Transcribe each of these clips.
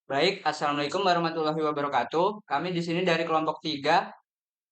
Baik, Assalamualaikum warahmatullahi wabarakatuh. Kami di sini dari kelompok 3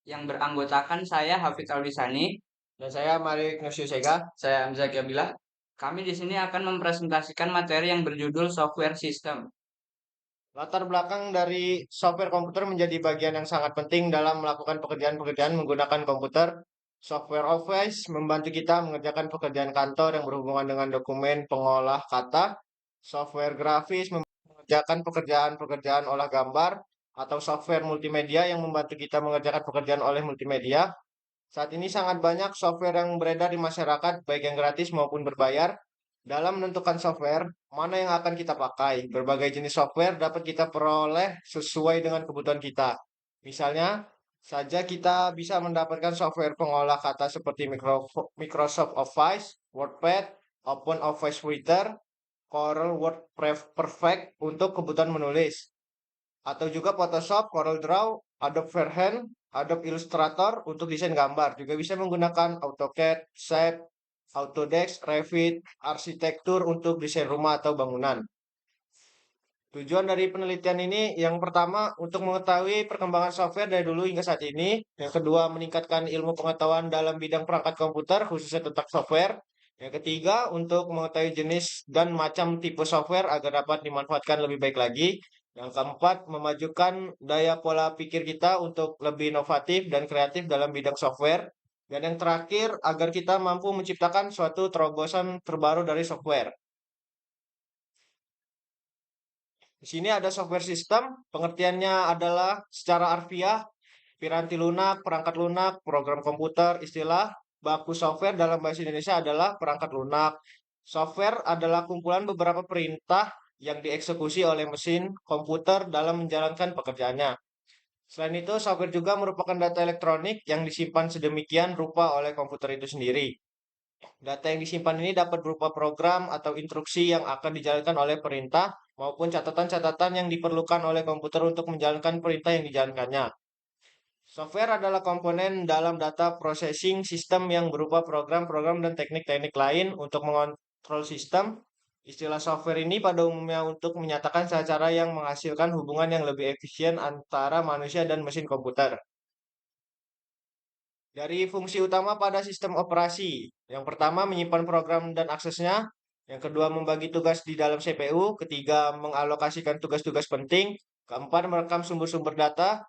yang beranggotakan saya Hafid Alwisani. Dan saya Malik Nusyusega. Saya Hamzah Kiabilah. Kami di sini akan mempresentasikan materi yang berjudul software system. Latar belakang dari software komputer menjadi bagian yang sangat penting dalam melakukan pekerjaan-pekerjaan menggunakan komputer. Software Office membantu kita mengerjakan pekerjaan kantor yang berhubungan dengan dokumen pengolah kata. Software grafis mengerjakan pekerjaan-pekerjaan olah gambar atau software multimedia yang membantu kita mengerjakan pekerjaan oleh multimedia. Saat ini sangat banyak software yang beredar di masyarakat, baik yang gratis maupun berbayar. Dalam menentukan software, mana yang akan kita pakai? Berbagai jenis software dapat kita peroleh sesuai dengan kebutuhan kita. Misalnya, saja kita bisa mendapatkan software pengolah kata seperti Microsoft Office, WordPad, Open Office Writer, Corel Word Perfect untuk kebutuhan menulis, atau juga Photoshop, CorelDRAW, Adobe Freehand, Adobe Illustrator untuk desain gambar. Juga bisa menggunakan AutoCAD, Shape, Autodesk, Revit, arsitektur untuk desain rumah atau bangunan. Tujuan dari penelitian ini yang pertama untuk mengetahui perkembangan software dari dulu hingga saat ini. Yang kedua meningkatkan ilmu pengetahuan dalam bidang perangkat komputer khususnya tentang software. Yang ketiga untuk mengetahui jenis dan macam tipe software agar dapat dimanfaatkan lebih baik lagi. Yang keempat memajukan daya pola pikir kita untuk lebih inovatif dan kreatif dalam bidang software. Dan yang terakhir agar kita mampu menciptakan suatu terobosan terbaru dari software. Di sini ada software system, pengertiannya adalah secara harfiah, piranti lunak, perangkat lunak, program komputer, istilah baku software dalam bahasa Indonesia adalah perangkat lunak. Software adalah kumpulan beberapa perintah yang dieksekusi oleh mesin komputer dalam menjalankan pekerjaannya. Selain itu, software juga merupakan data elektronik yang disimpan sedemikian rupa oleh komputer itu sendiri. Data yang disimpan ini dapat berupa program atau instruksi yang akan dijalankan oleh perintah maupun catatan-catatan yang diperlukan oleh komputer untuk menjalankan perintah yang dijalankannya. Software adalah komponen dalam data processing sistem yang berupa program-program dan teknik-teknik lain untuk mengontrol sistem. Istilah software ini pada umumnya untuk menyatakan cara yang menghasilkan hubungan yang lebih efisien antara manusia dan mesin komputer. Dari fungsi utama pada sistem operasi, yang pertama menyimpan program dan aksesnya, yang kedua membagi tugas di dalam CPU, ketiga mengalokasikan tugas-tugas penting, keempat merekam sumber-sumber data,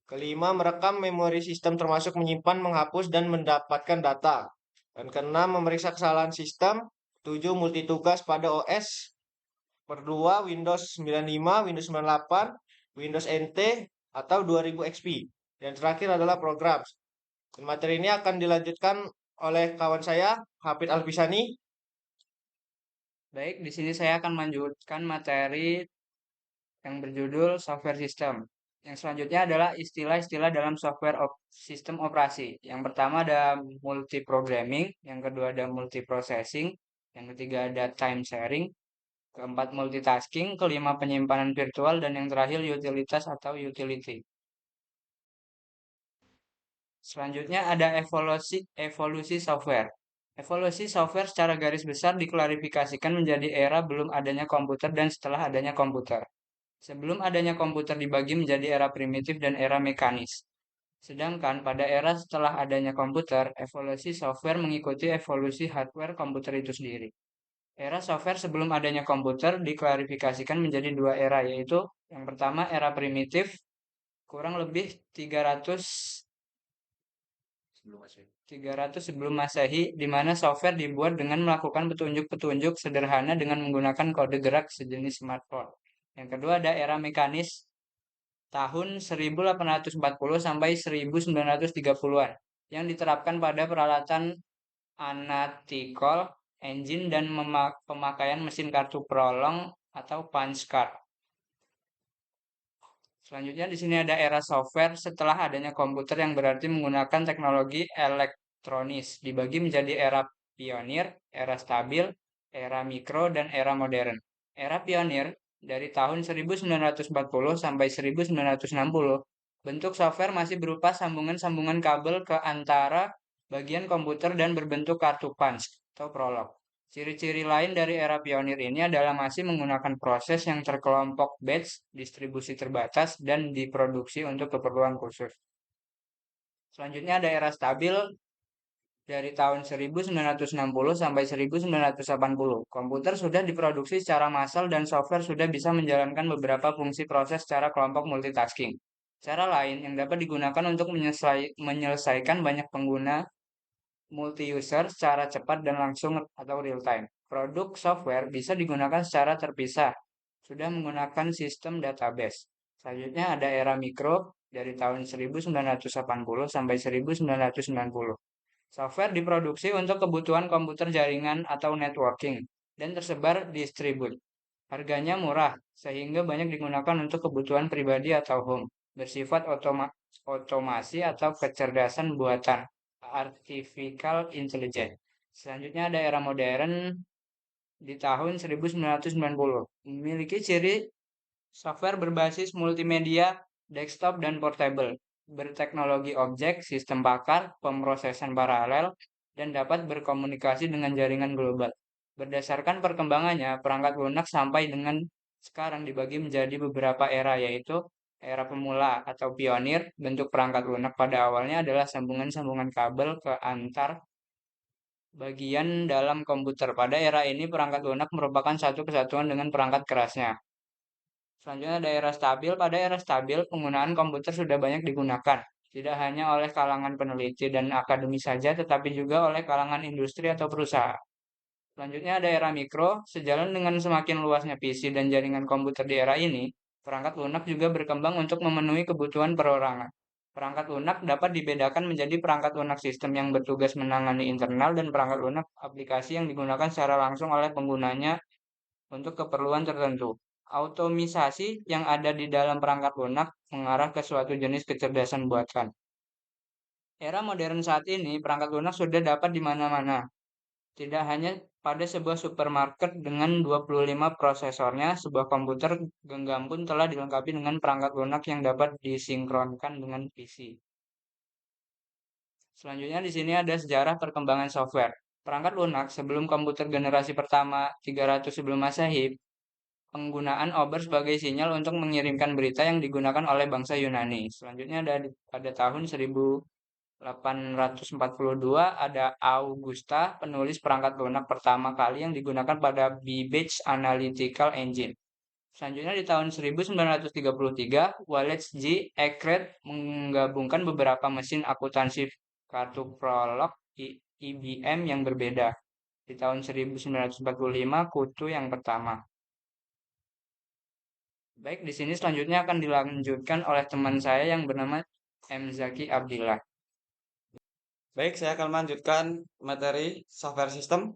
kelima merekam memori sistem termasuk menyimpan, menghapus, dan mendapatkan data, dan keenam memeriksa kesalahan sistem, tujuh multitugas pada OS, berdua Windows 95, Windows 98, Windows NT, atau 2000 XP, dan terakhir adalah program. Materi ini akan dilanjutkan oleh kawan saya, Hafid Alfisani. Baik, di sini saya akan melanjutkan materi yang berjudul software system. Yang selanjutnya adalah istilah-istilah dalam software sistem operasi. Yang pertama ada multiprogramming, yang kedua ada multiprocessing, yang ketiga ada time sharing, keempat multitasking, kelima penyimpanan virtual, dan yang terakhir utilitas atau utility. Selanjutnya ada evolusi software. Evolusi software secara garis besar diklarifikasikan menjadi era belum adanya komputer dan setelah adanya komputer. Sebelum adanya komputer dibagi menjadi era primitif dan era mekanis. Sedangkan pada era setelah adanya komputer, evolusi software mengikuti evolusi hardware komputer itu sendiri. Era software sebelum adanya komputer diklarifikasikan menjadi dua era, yaitu yang pertama era primitif, kurang lebih 300 sebelum Masehi, di mana software dibuat dengan melakukan petunjuk-petunjuk sederhana dengan menggunakan kode gerak sejenis smartphone. Yang kedua ada era mekanis tahun 1840 sampai 1930-an yang diterapkan pada peralatan analytical engine dan pemakaian mesin kartu prolong atau punch card. Selanjutnya di sini ada era software setelah adanya komputer yang berarti menggunakan teknologi elektronis. Dibagi menjadi era pionir, era stabil, era mikro, dan era modern. Era pionir dari tahun 1940 sampai 1960, bentuk software masih berupa sambungan-sambungan kabel ke antara bagian komputer dan berbentuk kartu punch atau prolog. Ciri-ciri lain dari era pionir ini adalah masih menggunakan proses yang terkelompok batch, distribusi terbatas, dan diproduksi untuk keperluan khusus. Selanjutnya ada era stabil dari tahun 1960 sampai 1980. Komputer sudah diproduksi secara massal dan software sudah bisa menjalankan beberapa fungsi proses secara kelompok multitasking. Cara lain yang dapat digunakan untuk menyelesaikan banyak pengguna multi-user secara cepat dan langsung atau real-time. Produk software bisa digunakan secara terpisah, sudah menggunakan sistem database. Selanjutnya ada era mikro dari tahun 1980 sampai 1990. Software diproduksi untuk kebutuhan komputer jaringan atau networking dan tersebar distribut. Harganya murah, sehingga banyak digunakan untuk kebutuhan pribadi atau home. Bersifat otomasi atau kecerdasan buatan, artificial intelligence. Selanjutnya ada era modern di tahun 1990. Memiliki ciri software berbasis multimedia, desktop, dan portable. Berteknologi objek, sistem bakar, pemrosesan paralel, dan dapat berkomunikasi dengan jaringan global. Berdasarkan perkembangannya, perangkat lunak sampai dengan sekarang dibagi menjadi beberapa era, yaitu era pemula atau pionir. Bentuk perangkat lunak pada awalnya adalah sambungan-sambungan kabel ke antar bagian dalam komputer. Pada era ini, perangkat lunak merupakan satu kesatuan dengan perangkat kerasnya. Selanjutnya daerah stabil. Pada era stabil, penggunaan komputer sudah banyak digunakan. Tidak hanya oleh kalangan peneliti dan akademi saja, tetapi juga oleh kalangan industri atau perusahaan. Selanjutnya ada era mikro. Sejalan dengan semakin luasnya PC dan jaringan komputer di era ini, perangkat lunak juga berkembang untuk memenuhi kebutuhan perorangan. Perangkat lunak dapat dibedakan menjadi perangkat lunak sistem yang bertugas menangani internal dan perangkat lunak aplikasi yang digunakan secara langsung oleh penggunanya untuk keperluan tertentu. Otomisasi yang ada di dalam perangkat lunak mengarah ke suatu jenis kecerdasan buatan. Era modern saat ini, perangkat lunak sudah dapat di mana-mana. Tidak hanya pada sebuah supermarket dengan 25 prosesornya, sebuah komputer genggam pun telah dilengkapi dengan perangkat lunak yang dapat disinkronkan dengan PC. Selanjutnya di sini ada sejarah perkembangan software. Perangkat lunak sebelum komputer generasi pertama 300 sebelum Masehi, penggunaan obor sebagai sinyal untuk mengirimkan berita yang digunakan oleh bangsa Yunani. Selanjutnya pada tahun 1842 ada Augusta, penulis perangkat lunak pertama kali yang digunakan pada Babbage Analytical Engine. Selanjutnya di tahun 1933, Wallace G. Eckert menggabungkan beberapa mesin akuntansi kartu prolog IBM yang berbeda. Di tahun 1945, Kutu yang pertama. Baik, di sini selanjutnya akan dilanjutkan oleh teman saya yang bernama M. Zaki Abdillah. Baik, saya akan melanjutkan materi software system.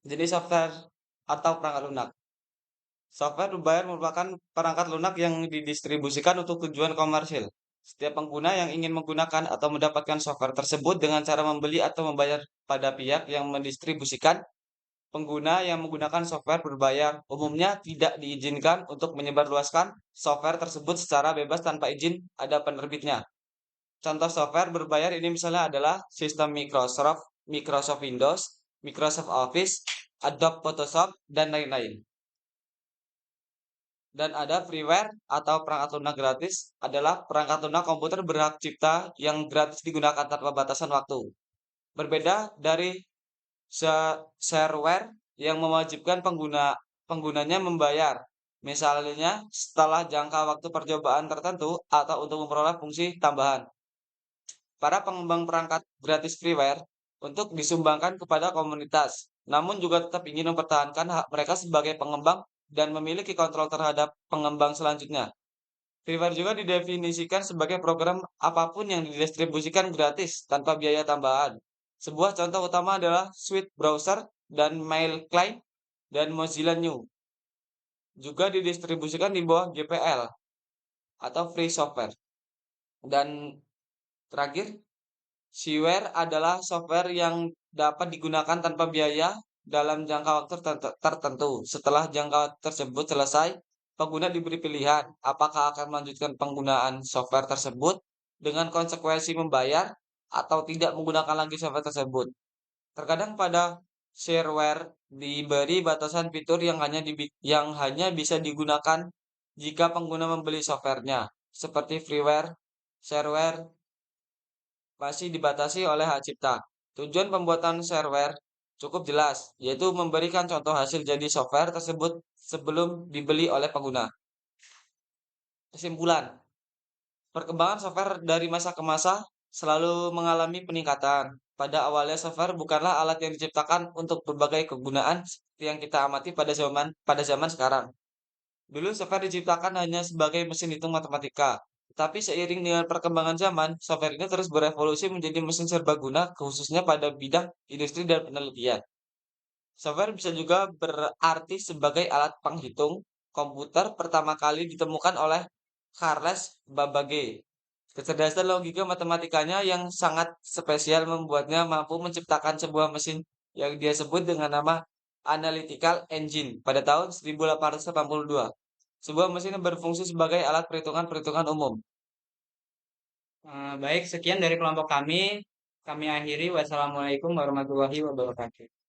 Jadi software atau perangkat lunak. Software berbayar merupakan perangkat lunak yang didistribusikan untuk tujuan komersil. Setiap pengguna yang ingin menggunakan atau mendapatkan software tersebut dengan cara membeli atau membayar pada pihak yang mendistribusikan, pengguna yang menggunakan software berbayar umumnya tidak diizinkan untuk menyebarluaskan software tersebut secara bebas tanpa izin ada penerbitnya. Contoh software berbayar ini misalnya adalah sistem Microsoft, Microsoft Windows, Microsoft Office, Adobe Photoshop, dan lain-lain. Dan ada freeware atau perangkat lunak gratis adalah perangkat lunak komputer berhak cipta yang gratis digunakan tanpa batasan waktu. Berbeda dari shareware yang mewajibkan penggunanya membayar. Misalnya setelah jangka waktu percobaan tertentu atau untuk memperoleh fungsi tambahan. Para pengembang perangkat gratis freeware untuk disumbangkan kepada komunitas, namun juga tetap ingin mempertahankan hak mereka sebagai pengembang dan memiliki kontrol terhadap pengembang selanjutnya. Freeware juga didefinisikan sebagai program apapun yang didistribusikan gratis tanpa biaya tambahan. Sebuah contoh utama adalah Suite Browser dan Mail Client dan Mozilla New. Juga didistribusikan di bawah GPL atau Free Software. Dan terakhir, shareware adalah software yang dapat digunakan tanpa biaya dalam jangka waktu tertentu. Setelah jangka tersebut selesai, pengguna diberi pilihan apakah akan melanjutkan penggunaan software tersebut dengan konsekuensi membayar atau tidak menggunakan lagi software tersebut. Terkadang pada shareware diberi batasan fitur yang hanya bisa digunakan jika pengguna membeli softwarenya, seperti freeware, shareware masih dibatasi oleh hak cipta. Tujuan pembuatan shareware cukup jelas, yaitu memberikan contoh hasil jadi software tersebut sebelum dibeli oleh pengguna. Kesimpulan, perkembangan software dari masa ke masa selalu mengalami peningkatan. Pada awalnya software bukanlah alat yang diciptakan untuk berbagai kegunaan seperti yang kita amati pada zaman sekarang. Dulu software diciptakan hanya sebagai mesin hitung matematika. Tapi seiring dengan perkembangan zaman, software ini terus berevolusi menjadi mesin serbaguna khususnya pada bidang industri dan penelitian. Software bisa juga berarti sebagai alat penghitung komputer pertama kali ditemukan oleh Charles Babbage. Kecerdasan logika matematikanya yang sangat spesial membuatnya mampu menciptakan sebuah mesin yang dia sebut dengan nama Analytical Engine pada tahun 1882. Sebuah mesin yang berfungsi sebagai alat perhitungan-perhitungan umum. Baik, sekian dari kelompok kami. Kami akhiri. Wassalamualaikum warahmatullahi wabarakatuh.